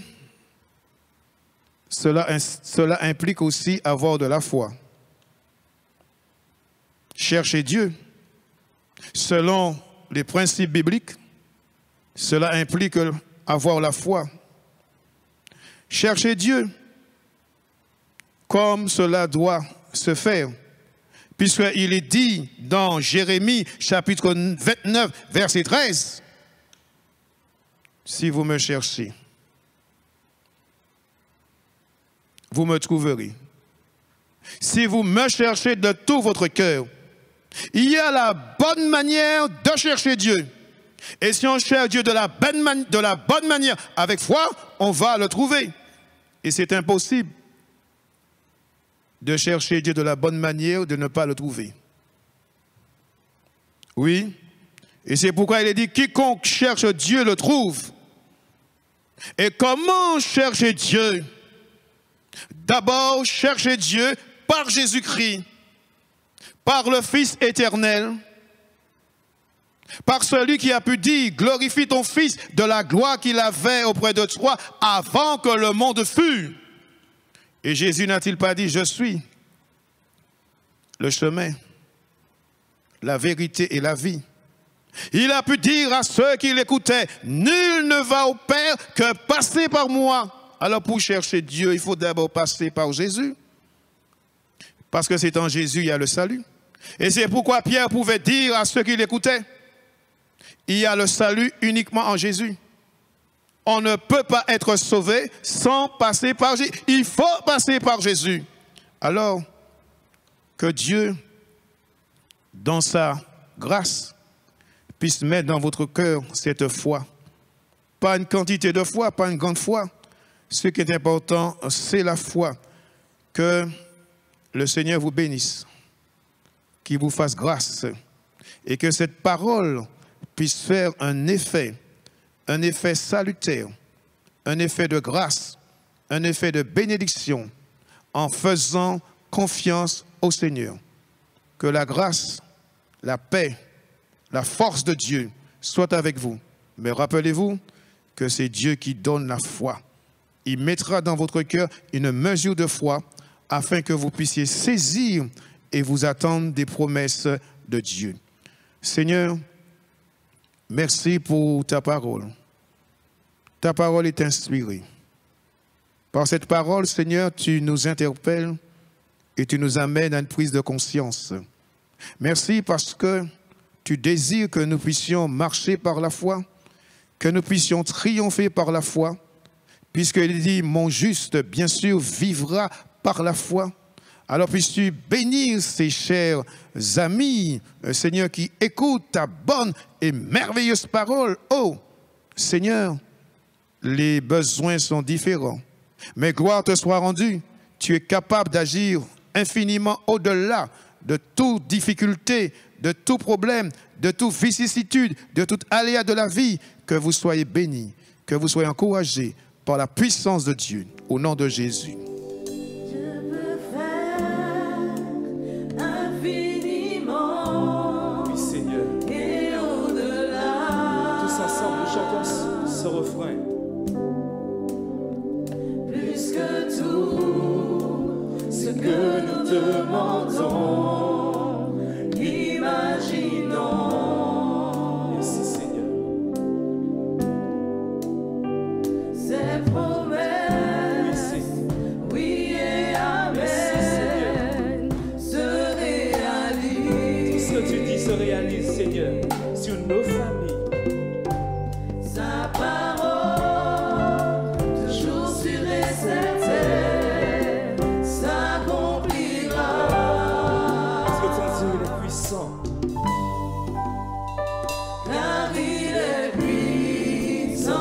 cela implique aussi avoir de la foi. Chercher Dieu, selon les principes bibliques, cela implique avoir la foi. Chercher Dieu, comme cela doit se faire, puisqu'il est dit dans Jérémie chapitre 29, verset 13, si vous me cherchez, vous me trouverez. Si vous me cherchez de tout votre cœur, il y a la bonne manière de chercher Dieu. Et si on cherche Dieu de la bonne manière, avec foi, on va le trouver. Et c'est impossible de chercher Dieu de la bonne manière ou de ne pas le trouver. Oui, et c'est pourquoi il est dit, quiconque cherche Dieu le trouve. Et comment chercher Dieu? D'abord, chercher Dieu par Jésus-Christ, par le Fils éternel, par celui qui a pu dire, glorifie ton Fils de la gloire qu'il avait auprès de toi avant que le monde fût. Et Jésus n'a-t-il pas dit, je suis le chemin, la vérité et la vie. Il a pu dire à ceux qui l'écoutaient, nul ne va au Père que passer par moi. Alors pour chercher Dieu, il faut d'abord passer par Jésus. Parce que c'est en Jésus il y a le salut. Et c'est pourquoi Pierre pouvait dire à ceux qui l'écoutaient, il y a le salut uniquement en Jésus. On ne peut pas être sauvé sans passer par Jésus. Il faut passer par Jésus. Alors, que Dieu, dans sa grâce, puisse mettre dans votre cœur cette foi. Pas une quantité de foi, pas une grande foi. Ce qui est important, c'est la foi. Que le Seigneur vous bénisse, qu'il vous fasse grâce et que cette parole puisse faire un effet salutaire, un effet de grâce, un effet de bénédiction en faisant confiance au Seigneur. Que la grâce, la paix, la force de Dieu soit avec vous. Mais rappelez-vous que c'est Dieu qui donne la foi. Il mettra dans votre cœur une mesure de foi afin que vous puissiez saisir et vous attendre des promesses de Dieu. Seigneur, merci pour ta parole. Ta parole est inspirée. Par cette parole, Seigneur, tu nous interpelles et tu nous amènes à une prise de conscience. Merci parce que tu désires que nous puissions marcher par la foi, que nous puissions triompher par la foi, puisqu'il dit, mon juste, bien sûr, vivra par la foi. Alors puisses-tu bénir ces chers amis, Seigneur, qui écoutent ta bonne et merveilleuse parole. Oh, Seigneur, les besoins sont différents, mais gloire te soit rendue. Tu es capable d'agir infiniment au-delà de toute difficulté, de tout problème, de toute vicissitude, de toute aléa de la vie. Que vous soyez bénis, que vous soyez encouragés par la puissance de Dieu, au nom de Jésus. Oui, Seigneur. Et au-delà, Tous ensemble, nous chantons ce refrain. plus que tout ce que nous demandons, imaginons. Merci, Seigneur. Ces promesses, oui et amen, se réalisent. Tout ce que tu dis se réalise, Seigneur, sur nos familles. Sa parole, toujours sûre et certaine, s'accomplira. Parce que ton Dieu il est puissant. Car il est puissant.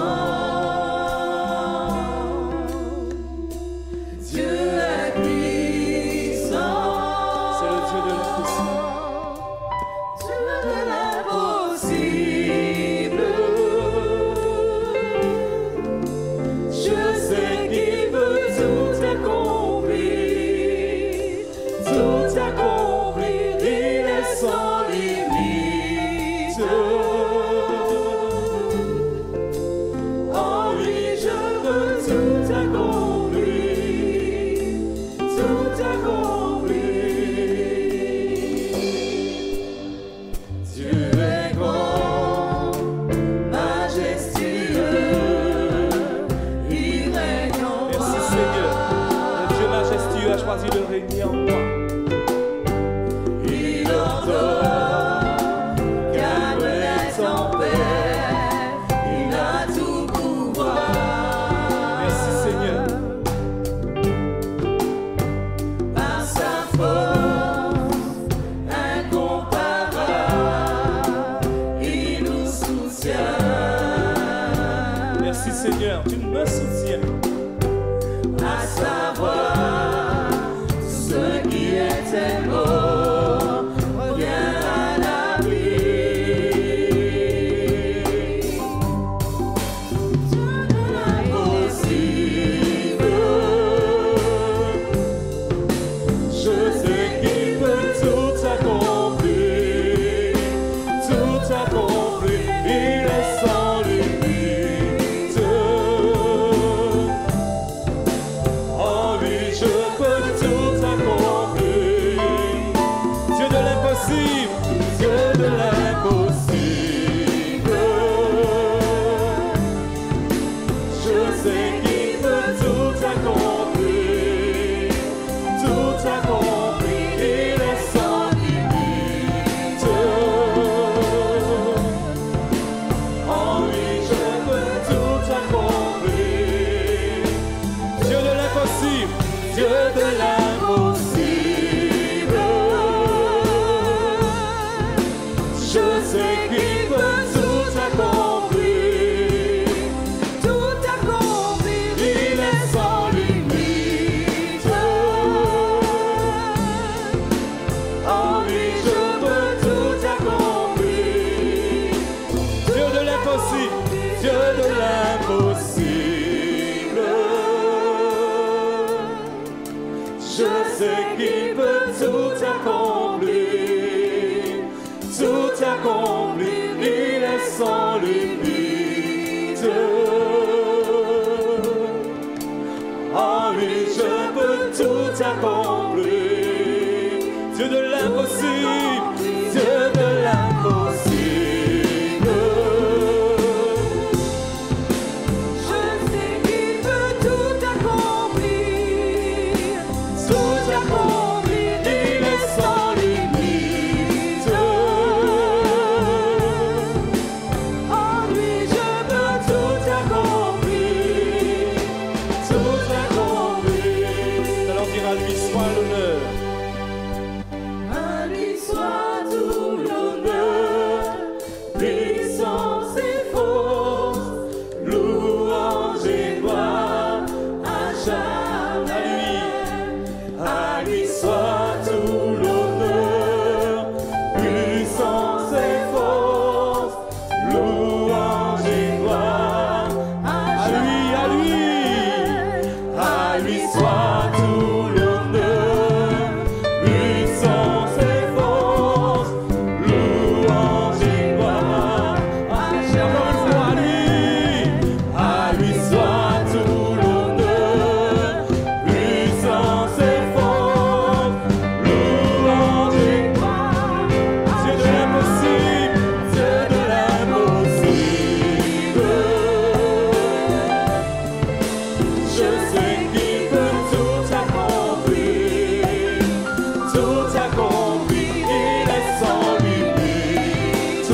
Dieu est puissant. C'est le Dieu de l'impossible. Dieu de l'impossible. Je sais qu'il peut tout accomplir. Tout accomplir, il est sans limite. En lui, je peux tout accomplir. Tout accomplir. Dieu est grand, majestueux, il règne en Merci, moi. Seigneur. Le Dieu majestueux a choisi de régner en moi. Il ordonne, calme les tempêtes, il a tout pouvoir. Merci, Seigneur. Par sa force incomparable, il nous soutient. Merci, Seigneur. Tu me soutiens. À savoir, ce qui était mort revient à la vie. Dieu de l'impossible, je sais qu'il peut tout accomplir, tout accomplir, il est sans limite. En lui, je peux tout accomplir. Dieu de l'impossible. Dieu de l'impossible, je sais qu'il peut tout accomplir, tout accomplir, il est sans limite. En lui, je peux tout accomplir. Dieu de l'impossible. Dieu de l'impossible, je sais qu'il peut tout accomplir, tout accomplir, il est sans limite. En lui, je peux tout accomplir. Dieu de l'impossible. Dieu de l'impossible, je sais qu'il peut tout accomplir, tout accomplir, il est sans limite. En lui, je peux tout accomplir. Dieu de l'impossible. Dieu de l'impossible, je sais qu'il peut tout accomplir, il est sans limite. À lui soit tout l'honneur, puissance et force, louange et gloire. Encore une fois à lui soit tout l'honneur, puissance et force, louange et gloire. Dieu de l'impossible, Dieu de l'impossible. Je sais qu'il peut tout accomplir, tout accomplir, il est sans limite.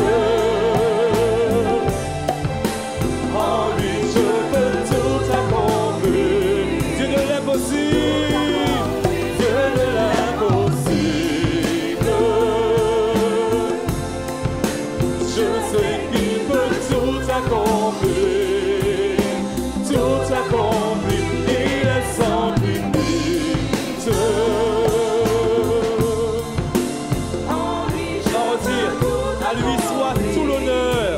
En lui je peux tout accomplir. Dieu de l'impossible, Dieu de l'impossible. Je sais qu'il peut tout accomplir, tout accomplir, il est sans limite. Je vais redire, à lui soit tout l'honneur,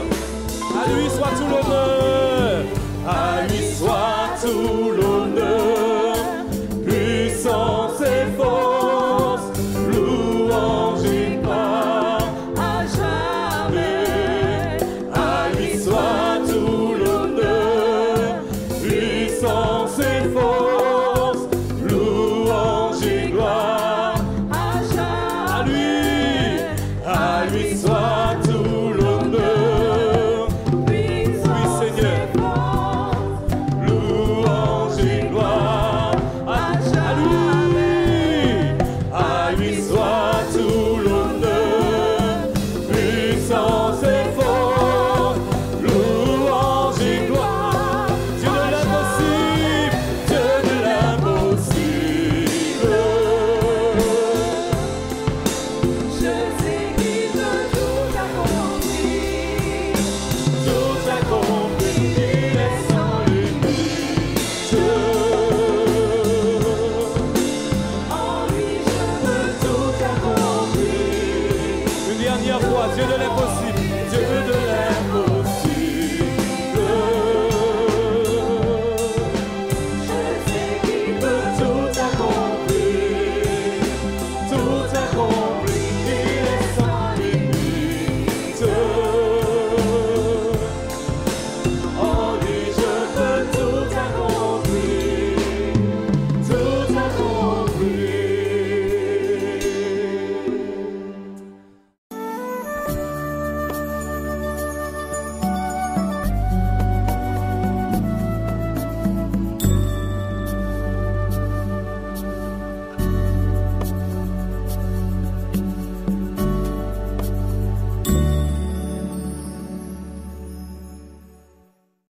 à lui soit tout l'honneur, à lui soit tout